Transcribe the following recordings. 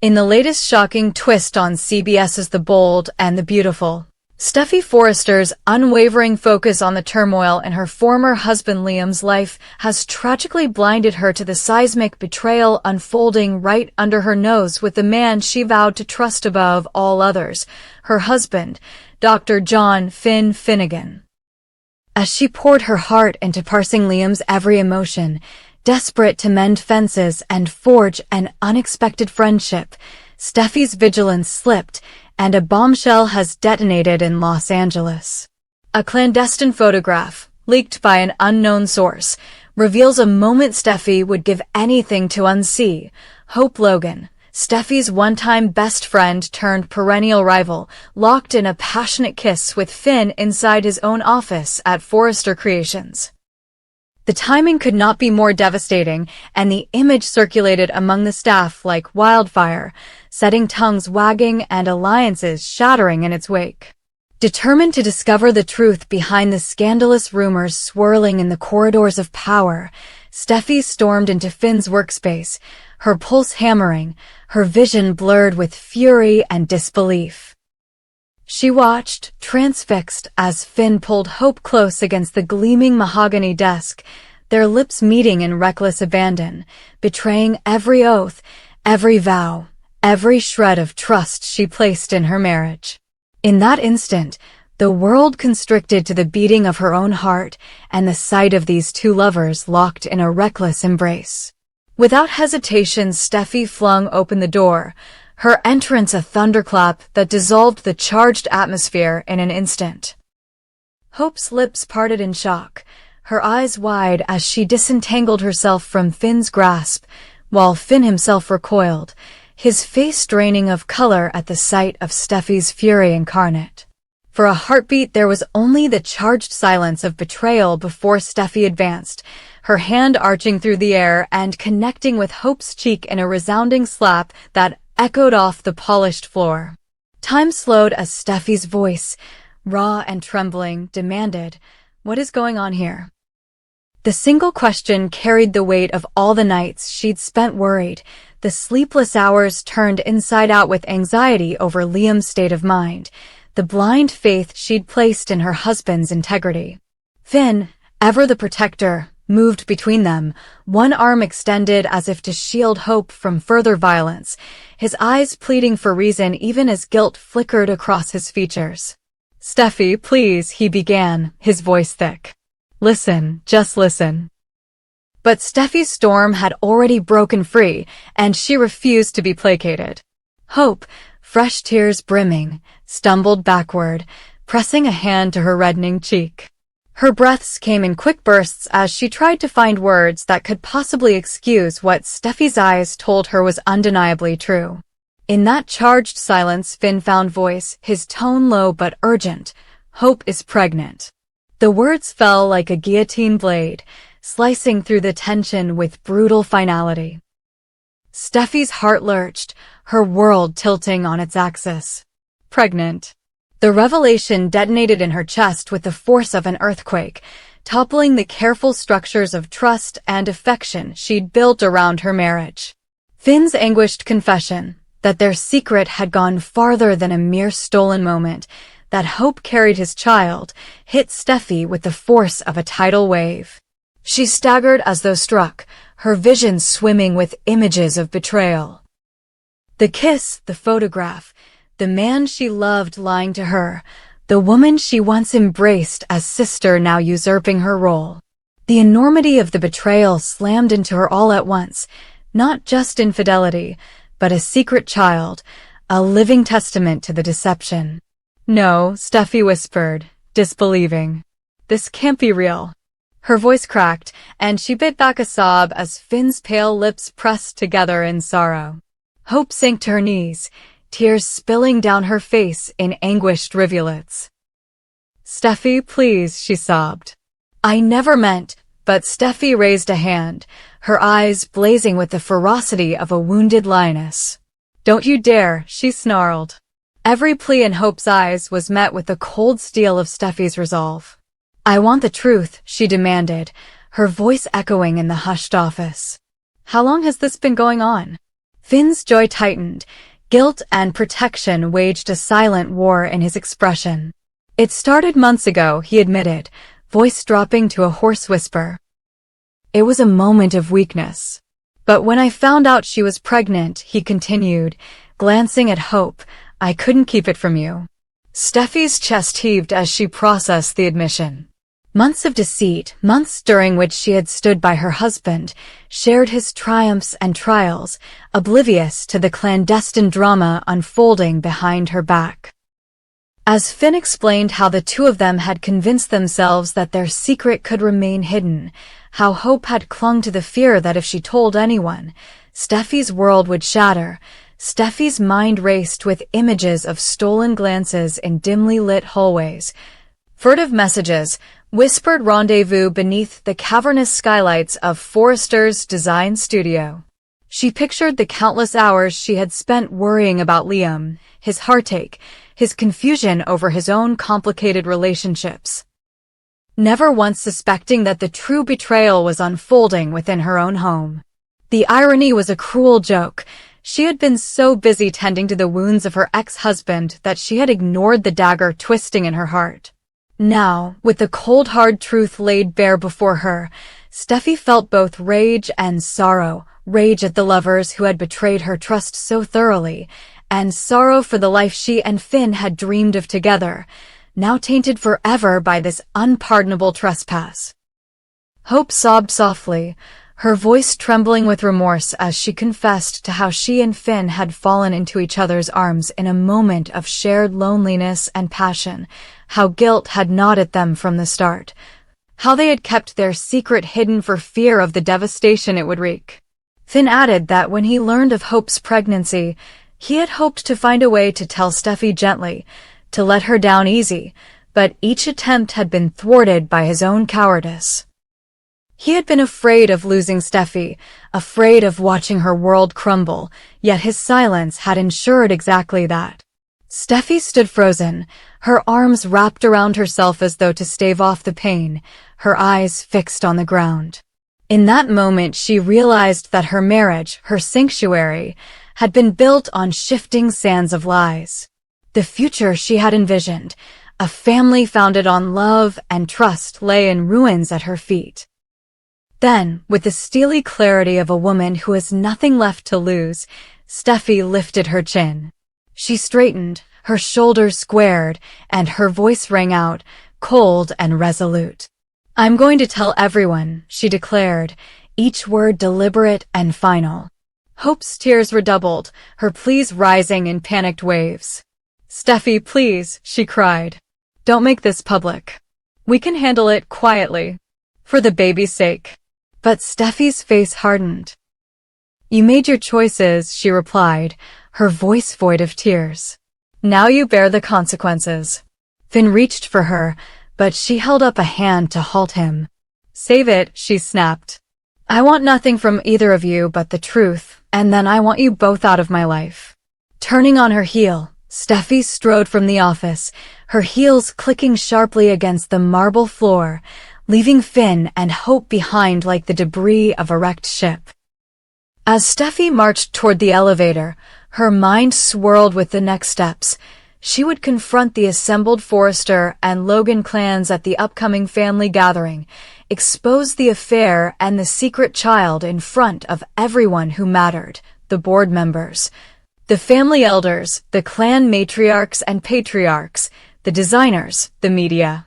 In the latest shocking twist on CBS's The Bold and the Beautiful, Steffy Forrester's unwavering focus on the turmoil in her former husband Liam's life has tragically blinded her to the seismic betrayal unfolding right under her nose with the man she vowed to trust above all others, her husband, Dr. John Finn Finnegan. As she poured her heart into parsing Liam's every emotion, desperate to mend fences and forge an unexpected friendship, Steffy's vigilance slipped, and a bombshell has detonated in Los Angeles. A clandestine photograph, leaked by an unknown source, reveals a moment Steffy would give anything to unsee. Hope Logan, Steffy's one-time best friend turned perennial rival, locked in a passionate kiss with Finn inside his own office at Forrester Creations. The timing could not be more devastating, and the image circulated among the staff like wildfire, setting tongues wagging and alliances shattering in its wake. Determined to discover the truth behind the scandalous rumors swirling in the corridors of power, Steffy stormed into Finn's workspace, her pulse hammering, her vision blurred with fury and disbelief. She watched, transfixed, as Finn pulled Hope close against the gleaming mahogany desk, their lips meeting in reckless abandon, betraying every oath, every vow, every shred of trust she placed in her marriage. In that instant, the world constricted to the beating of her own heart and the sight of these two lovers locked in a reckless embrace. Without hesitation, Steffy flung open the door, her entrance a thunderclap that dissolved the charged atmosphere in an instant. Hope's lips parted in shock, her eyes wide as she disentangled herself from Finn's grasp, while Finn himself recoiled, his face draining of color at the sight of Steffy's fury incarnate. For a heartbeat there was only the charged silence of betrayal before Steffy advanced, her hand arching through the air and connecting with Hope's cheek in a resounding slap that echoed off the polished floor. Time slowed as Steffy's voice, raw and trembling, demanded, "What is going on here?" The single question carried the weight of all the nights she'd spent worried, the sleepless hours turned inside out with anxiety over Liam's state of mind, the blind faith she'd placed in her husband's integrity. Finn, ever the protector, moved between them, one arm extended as if to shield Hope from further violence, his eyes pleading for reason even as guilt flickered across his features. "Steffy, please," he began, his voice thick. "Listen, just listen." But Steffy's storm had already broken free, and she refused to be placated. Hope, fresh tears brimming, stumbled backward, pressing a hand to her reddening cheek. Her breaths came in quick bursts as she tried to find words that could possibly excuse what Steffy's eyes told her was undeniably true. In that charged silence, Finn found voice, his tone low but urgent. "Hope is pregnant." The words fell like a guillotine blade, slicing through the tension with brutal finality. Steffy's heart lurched, her world tilting on its axis. Pregnant. The revelation detonated in her chest with the force of an earthquake, toppling the careful structures of trust and affection she'd built around her marriage. Finn's anguished confession, that their secret had gone farther than a mere stolen moment, that Hope carried his child, hit Steffy with the force of a tidal wave. She staggered as though struck, her vision swimming with images of betrayal. The kiss, the photograph, the man she loved lying to her, the woman she once embraced as sister now usurping her role. The enormity of the betrayal slammed into her all at once, not just infidelity, but a secret child, a living testament to the deception. "No," Steffy whispered, disbelieving. "This can't be real." Her voice cracked, and she bit back a sob as Finn's pale lips pressed together in sorrow. Hope sank to her knees, tears spilling down her face in anguished rivulets. "Steffy, please," she sobbed. "I never meant," but Steffy raised a hand, her eyes blazing with the ferocity of a wounded lioness. "Don't you dare," she snarled. Every plea in Hope's eyes was met with the cold steel of Steffy's resolve. "I want the truth," she demanded, her voice echoing in the hushed office. "How long has this been going on?" Finn's jaw tightened. Guilt and protection waged a silent war in his expression. It started months ago, he admitted, voice dropping to a hoarse whisper. It was a moment of weakness. But when I found out she was pregnant, he continued, glancing at Hope, I couldn't keep it from you. Steffy's chest heaved as she processed the admission. Months of deceit, months during which she had stood by her husband, shared his triumphs and trials, oblivious to the clandestine drama unfolding behind her back. As Finn explained how the two of them had convinced themselves that their secret could remain hidden, how Hope had clung to the fear that if she told anyone, Steffy's world would shatter, Steffy's mind raced with images of stolen glances in dimly lit hallways, furtive messages, whispered rendezvous beneath the cavernous skylights of Forrester's design studio. She pictured the countless hours she had spent worrying about Liam, his heartache, his confusion over his own complicated relationships. Never once suspecting that the true betrayal was unfolding within her own home. The irony was a cruel joke. She had been so busy tending to the wounds of her ex-husband that she had ignored the dagger twisting in her heart. Now, with the cold hard truth laid bare before her, Steffy felt both rage and sorrow, rage at the lovers who had betrayed her trust so thoroughly, and sorrow for the life she and Finn had dreamed of together, now tainted forever by this unpardonable trespass. Hope sobbed softly, her voice trembling with remorse as she confessed to how she and Finn had fallen into each other's arms in a moment of shared loneliness and passion, how guilt had gnawed at them from the start, how they had kept their secret hidden for fear of the devastation it would wreak. Finn added that when he learned of Hope's pregnancy, he had hoped to find a way to tell Steffy gently, to let her down easy, but each attempt had been thwarted by his own cowardice. He had been afraid of losing Steffy, afraid of watching her world crumble, yet his silence had ensured exactly that. Steffy stood frozen, her arms wrapped around herself as though to stave off the pain, her eyes fixed on the ground. In that moment she realized that her marriage, her sanctuary, had been built on shifting sands of lies. The future she had envisioned, a family founded on love and trust, lay in ruins at her feet. Then, with the steely clarity of a woman who has nothing left to lose, Steffy lifted her chin. She straightened, her shoulders squared, and her voice rang out, cold and resolute. I'm going to tell everyone, she declared, each word deliberate and final. Hope's tears redoubled, her pleas rising in panicked waves. Steffy, please, she cried. Don't make this public. We can handle it quietly. For the baby's sake. But Steffy's face hardened. You made your choices, she replied, her voice void of tears. Now you bear the consequences. Finn reached for her, but she held up a hand to halt him. Save it, she snapped. I want nothing from either of you but the truth, and then I want you both out of my life. Turning on her heel, Steffy strode from the office, her heels clicking sharply against the marble floor, leaving Finn and Hope behind like the debris of a wrecked ship. As Steffy marched toward the elevator, her mind swirled with the next steps. She would confront the assembled Forrester and Logan clans at the upcoming family gathering, expose the affair and the secret child in front of everyone who mattered, the board members, the family elders, the clan matriarchs and patriarchs, the designers, the media.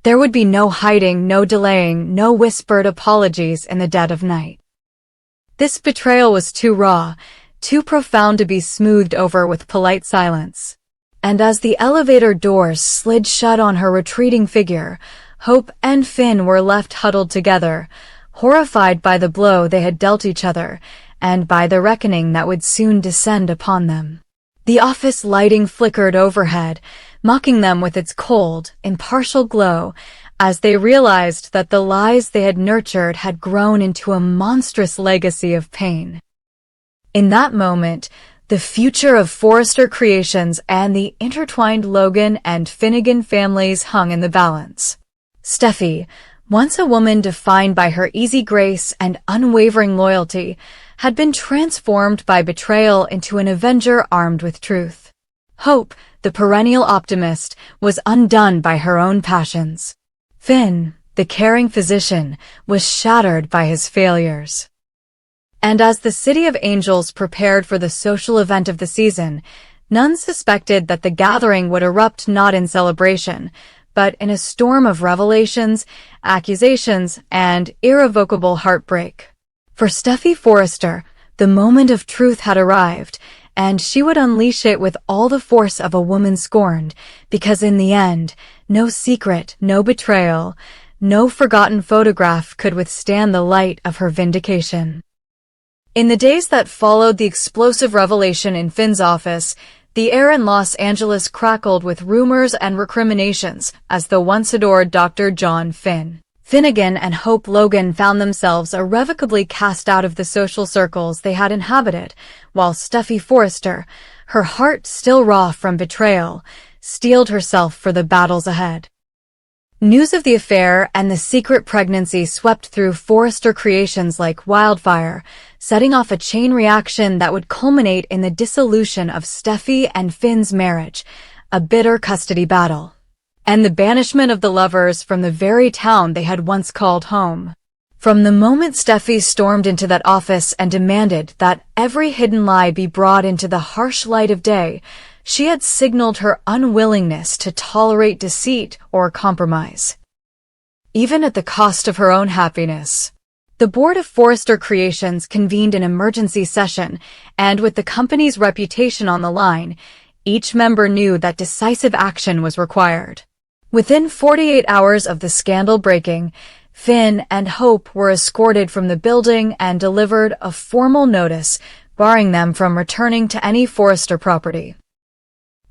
There would be no hiding, no delaying, no whispered apologies in the dead of night. This betrayal was too raw, too profound to be smoothed over with polite silence. And as the elevator doors slid shut on her retreating figure, Hope and Finn were left huddled together, horrified by the blow they had dealt each other, and by the reckoning that would soon descend upon them. The office lighting flickered overhead, mocking them with its cold, impartial glow, as they realized that the lies they had nurtured had grown into a monstrous legacy of pain. In that moment, the future of Forrester Creations and the intertwined Logan and Finnegan families hung in the balance. Steffy, once a woman defined by her easy grace and unwavering loyalty, had been transformed by betrayal into an avenger armed with truth. Hope, the perennial optimist, was undone by her own passions. Finn, the caring physician, was shattered by his failures. And as the City of Angels prepared for the social event of the season, none suspected that the gathering would erupt not in celebration, but in a storm of revelations, accusations, and irrevocable heartbreak. For Steffy Forrester, the moment of truth had arrived, and she would unleash it with all the force of a woman scorned, because in the end, no secret, no betrayal, no forgotten photograph could withstand the light of her vindication. In the days that followed the explosive revelation in Finn's office, the air in Los Angeles crackled with rumors and recriminations as the once-adored Dr. John Finnegan and Hope Logan found themselves irrevocably cast out of the social circles they had inhabited, while Steffy Forrester, her heart still raw from betrayal, steeled herself for the battles ahead. News of the affair and the secret pregnancy swept through Forrester Creations like wildfire, setting off a chain reaction that would culminate in the dissolution of Steffy and Finn's marriage, a bitter custody battle, and the banishment of the lovers from the very town they had once called home. From the moment Steffy stormed into that office and demanded that every hidden lie be brought into the harsh light of day, she had signaled her unwillingness to tolerate deceit or compromise, even at the cost of her own happiness. The board of Forrester Creations convened an emergency session, and with the company's reputation on the line, each member knew that decisive action was required. Within 48 hours of the scandal breaking, Finn and Hope were escorted from the building and delivered a formal notice barring them from returning to any Forrester property.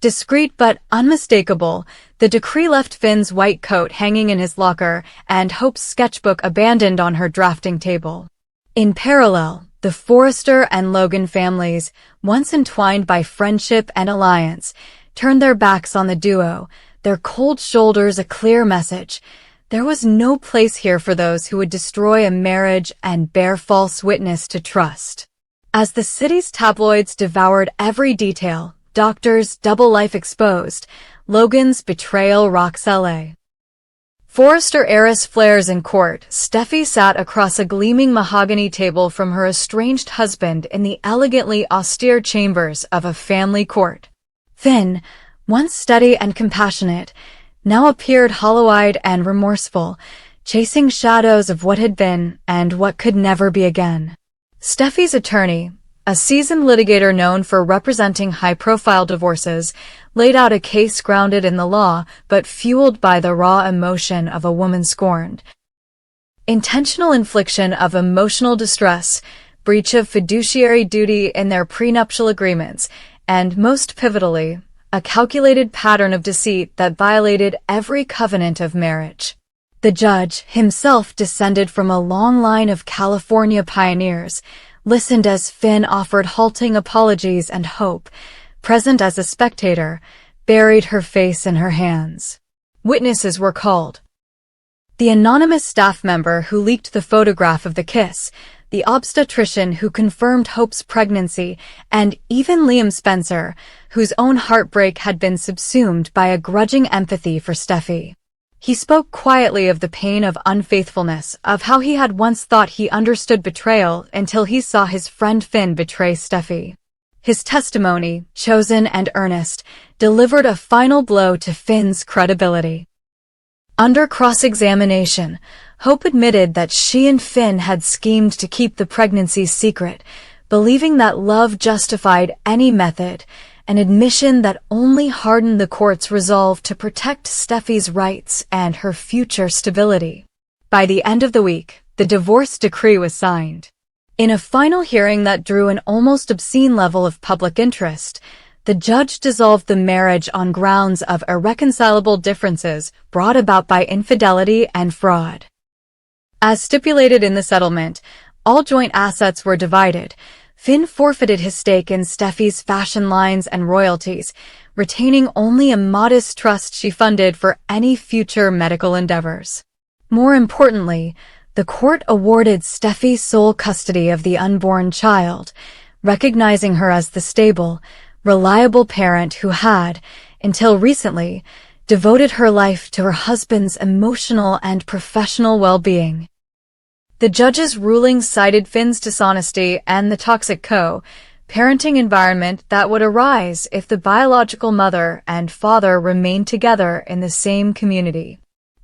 Discreet but unmistakable, the decree left Finn's white coat hanging in his locker and Hope's sketchbook abandoned on her drafting table. In parallel, the Forrester and Logan families, once entwined by friendship and alliance, turned their backs on the duo, their cold shoulders a clear message. There was no place here for those who would destroy a marriage and bear false witness to trust. As the city's tabloids devoured every detail, Doctor's double life exposed, Logan's betrayal rocks LA. Forrester heiress flares in court, Steffy sat across a gleaming mahogany table from her estranged husband in the elegantly austere chambers of a family court. Finn, once steady and compassionate, now appeared hollow-eyed and remorseful, chasing shadows of what had been and what could never be again. Steffy's attorney, a seasoned litigator known for representing high-profile divorces, laid out a case grounded in the law but fueled by the raw emotion of a woman scorned. Intentional infliction of emotional distress, breach of fiduciary duty in their prenuptial agreements, and most pivotally, a calculated pattern of deceit that violated every covenant of marriage. The judge, himself descended from a long line of California pioneers, listened as Finn offered halting apologies and Hope, present as a spectator, buried her face in her hands. Witnesses were called. The anonymous staff member who leaked the photograph of the kiss, the obstetrician who confirmed Hope's pregnancy, and even Liam Spencer, whose own heartbreak had been subsumed by a grudging empathy for Steffy. He spoke quietly of the pain of unfaithfulness, of how he had once thought he understood betrayal until he saw his friend Finn betray Steffy. His testimony, chosen and earnest, delivered a final blow to Finn's credibility. Under cross-examination, Hope admitted that she and Finn had schemed to keep the pregnancy secret, believing that love justified any method, an admission that only hardened the court's resolve to protect Steffy's rights and her future stability. By the end of the week, the divorce decree was signed. In a final hearing that drew an almost obscene level of public interest, the judge dissolved the marriage on grounds of irreconcilable differences brought about by infidelity and fraud. As stipulated in the settlement, all joint assets were divided. Finn forfeited his stake in Steffy's fashion lines and royalties, retaining only a modest trust she funded for any future medical endeavors. More importantly, the court awarded Steffy sole custody of the unborn child, recognizing her as the stable, reliable parent who had, until recently, devoted her life to her husband's emotional and professional well-being. The judge's ruling cited Finn's dishonesty and the toxic co-parenting environment that would arise if the biological mother and father remained together in the same community.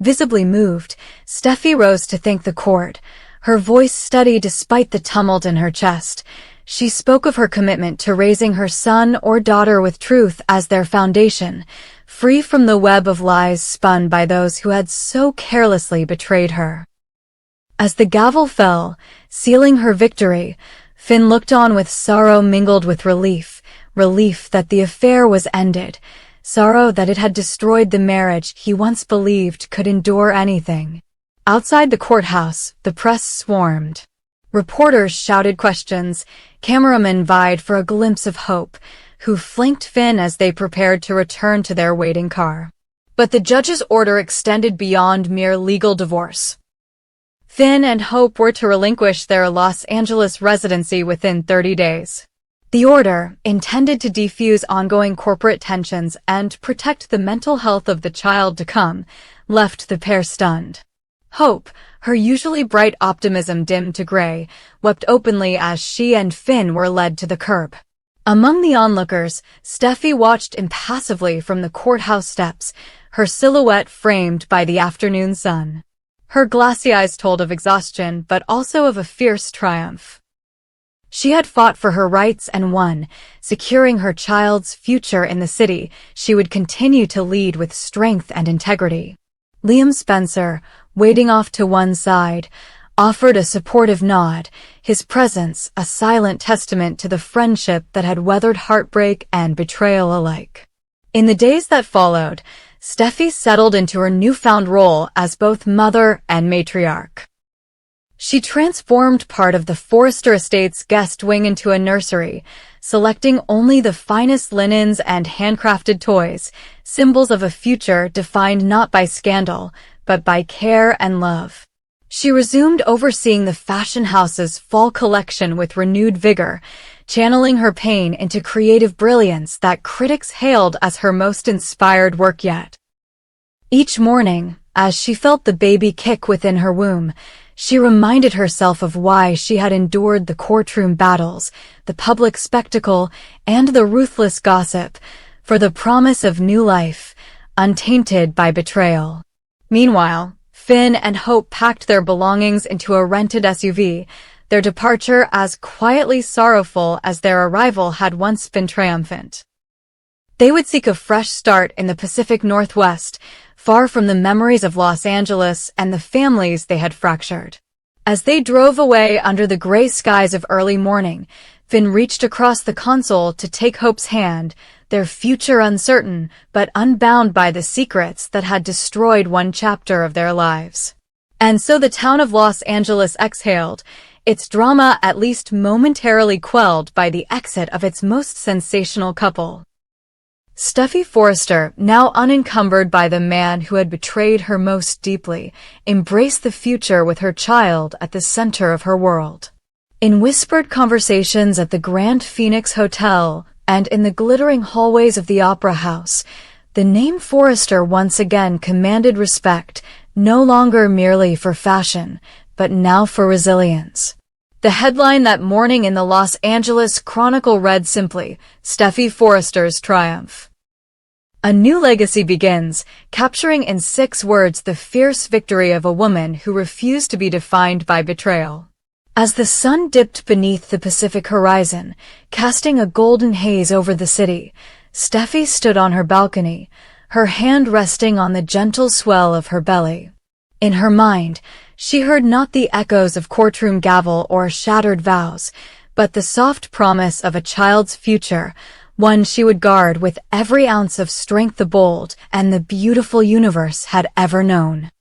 Visibly moved, Steffy rose to thank the court, her voice steady despite the tumult in her chest. She spoke of her commitment to raising her son or daughter with truth as their foundation, free from the web of lies spun by those who had so carelessly betrayed her. As the gavel fell, sealing her victory, Finn looked on with sorrow mingled with relief that the affair was ended, sorrow that it had destroyed the marriage he once believed could endure anything. Outside the courthouse, the press swarmed. Reporters shouted questions, cameramen vied for a glimpse of Hope, who flanked Finn as they prepared to return to their waiting car. But the judge's order extended beyond mere legal divorce. Finn and Hope were to relinquish their Los Angeles residency within 30 days. The order, intended to defuse ongoing corporate tensions and protect the mental health of the child to come, left the pair stunned. Hope, her usually bright optimism dimmed to gray, wept openly as she and Finn were led to the curb. Among the onlookers, Steffy watched impassively from the courthouse steps, her silhouette framed by the afternoon sun. Her glassy eyes told of exhaustion but also of a fierce triumph. She had fought for her rights and won, securing her child's future in the city. She would continue to lead with strength and integrity. Liam Spencer, waiting off to one side, offered a supportive nod, his presence a silent testament to the friendship that had weathered heartbreak and betrayal alike. In the days that followed, Steffy settled into her newfound role as both mother and matriarch. She transformed part of the Forrester estate's guest wing into a nursery, selecting only the finest linens and handcrafted toys, symbols of a future defined not by scandal, but by care and love. She resumed overseeing the fashion house's fall collection with renewed vigor, channeling her pain into creative brilliance that critics hailed as her most inspired work yet. Each morning, as she felt the baby kick within her womb, she reminded herself of why she had endured the courtroom battles, the public spectacle, and the ruthless gossip, for the promise of new life, untainted by betrayal. Meanwhile, Finn and Hope packed their belongings into a rented SUV, their departure as quietly sorrowful as their arrival had once been triumphant. They would seek a fresh start in the Pacific Northwest, far from the memories of Los Angeles and the families they had fractured. As they drove away under the gray skies of early morning, Finn reached across the console to take Hope's hand, their future uncertain, but unbound by the secrets that had destroyed one chapter of their lives. And so the town of Los Angeles exhaled, its drama at least momentarily quelled by the exit of its most sensational couple. Steffy Forrester, now unencumbered by the man who had betrayed her most deeply, embraced the future with her child at the center of her world. In whispered conversations at the Grand Phoenix Hotel and in the glittering hallways of the Opera House, the name Forrester once again commanded respect, no longer merely for fashion, but now for resilience. The headline that morning in the Los Angeles Chronicle read simply, "Steffy Forrester's Triumph." A new legacy begins, capturing in 6 words the fierce victory of a woman who refused to be defined by betrayal. As the sun dipped beneath the Pacific horizon, casting a golden haze over the city, Steffy stood on her balcony, her hand resting on the gentle swell of her belly. In her mind, she heard not the echoes of courtroom gavel or shattered vows, but the soft promise of a child's future, one she would guard with every ounce of strength the bold and the beautiful universe had ever known.